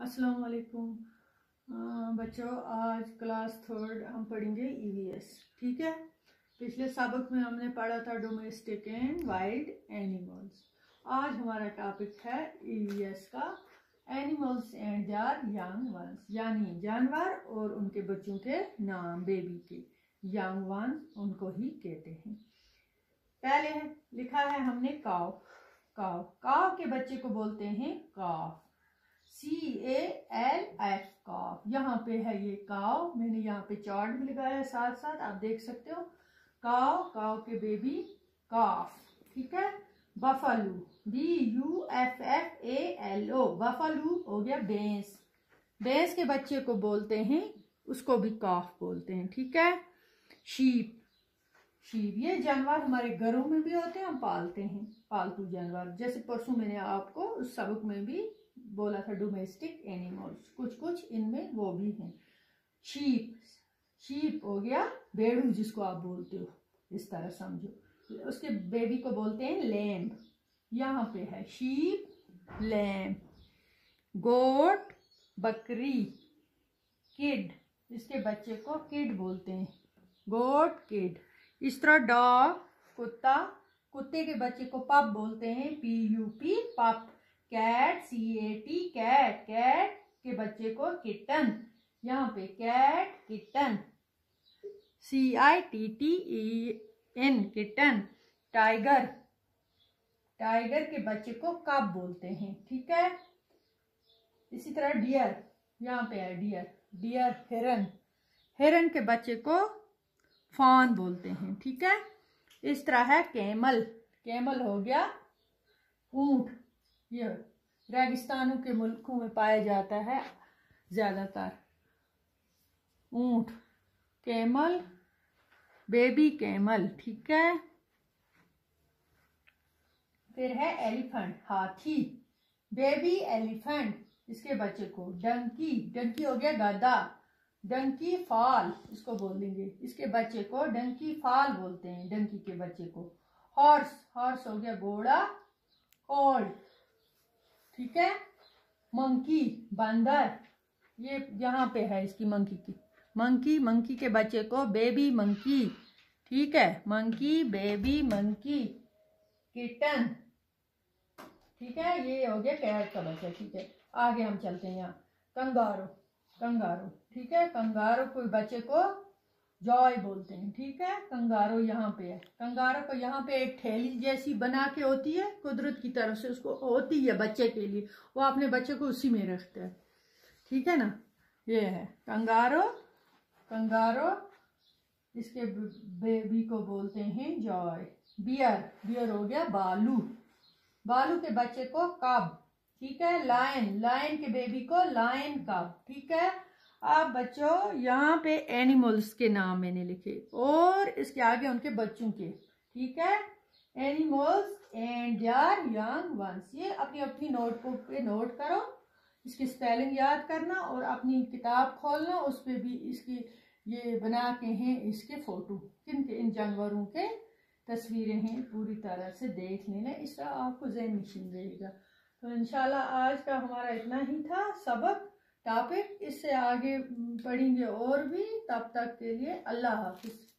अस्सलाम वालेकुम बच्चों। आज क्लास 3 हम पढ़ेंगे ईवीएस। ठीक है, पिछले सबक में हमने पढ़ा था डोमेस्टिक एंड वाइल्ड एनिमल्स। आज हमारा टॉपिक है ईवीएस का animals and there young ones, यानी जानवर और उनके बच्चों के नाम, बेबी के यंग वंस उनको ही कहते हैं। पहले लिखा है हमने काव। काव काव के बच्चे को बोलते हैं काफ, CALF काफ। यहाँ पे है ये काव, मैंने यहाँ पे चार्ट भी लगाया है साथ साथ, आप देख सकते हो। काव, काव के बेबी काफ। ठीक है। बफालू, BUFFALO, बफालू हो गया भैंस। भैंस के बच्चे को बोलते हैं, उसको भी काफ बोलते हैं। ठीक है। शीप, शीप ये जानवर हमारे घरों में भी होते हैं, हम पालते हैं, पालतू जानवर। जैसे परसों मैंने आपको उस सबक में भी बोला था डोमेस्टिक एनिमल्स, कुछ कुछ इनमें वो भी हैं। शीप, शीप हो गया भेड़ू जिसको आप बोलते हो, इस तरह समझो। उसके बेबी को बोलते हैं लैम्ब। यहाँ पे है शीप, लैम्ब। गोट, बकरी। किड, इसके बच्चे को किड बोलते हैं, गोट किड। इस तरह डॉग, कुत्ता, कुत्ते के बच्चे को पप बोलते हैं, PUP पप। कैट, CAT कैट, कैट के बच्चे को किटन। यहाँ पे cat, kitten. CITTEN kitten. Tiger, tiger के बच्चे को कब बोलते हैं। ठीक है। इसी तरह डियर, यहाँ पे है डियर, डियर हिरन, हिरन के बच्चे को फॉन बोलते हैं। ठीक है। इस तरह है कैमल, कैमल हो गया ऊंट। ये रेगिस्तानों के मुल्कों में पाया जाता है ज्यादातर ऊंट। Camel, baby camel. ठीक है। फिर है एलिफेंट, हाथी, बेबी एलिफेंट। इसके बच्चे को डंकी, डंकी हो गया गधा, डंकी फाल इसको बोल देंगे। इसके बच्चे को डंकी फाल बोलते हैं, डंकी के बच्चे को। हॉर्स, हॉर्स हो गया घोड़ा, कोल्ट। ठीक है। मंकी, बंदर, ये यहाँ पे है इसकी मंकी की, मंकी, मंकी के बच्चे को बेबी मंकी। ठीक है। Monkey, baby monkey. किटन। ठीक है, ये हो गया कैट का बच्चा। ठीक है, आगे हम चलते हैं। यहाँ कंगारू, कंगारू। ठीक है, कंगारू को बच्चे को जॉय बोलते हैं। ठीक है। कंगारू यहाँ पे है, कंगारू को यहाँ पे एक थैली जैसी बना के होती है, कुदरत की तरफ से उसको होती है बच्चे के लिए, वो अपने बच्चे को उसी में रखते हैं। ठीक है ना। ये है कंगारू, कंगारू। इसके बेबी को बोलते हैं जॉय। बियर, बियर हो गया बालू, बालू के बच्चे को कब। ठीक है। लायन, लायन के बेबी को लायन कब। ठीक है। अब बच्चों यहाँ पे एनिमल्स के नाम मैंने लिखे और इसके आगे उनके बच्चों के। ठीक है। Animals and there young ones, ये अपनी अपनी नोटबुक पे नोट करो, इसकी स्पेलिंग याद करना और अपनी किताब खोलना, उस पे भी इसकी ये बना के हैं इसके फोटो, किन के इन जानवरों के तस्वीरें हैं, पूरी तरह से देख लेना, इस तरह आपको ज़हन नशीन रहेगा। तो इंशाल्लाह आज का हमारा इतना ही था सबक, टॉपिक। इससे आगे पढ़ेंगे और भी, तब तक के लिए अल्लाह हाफिज।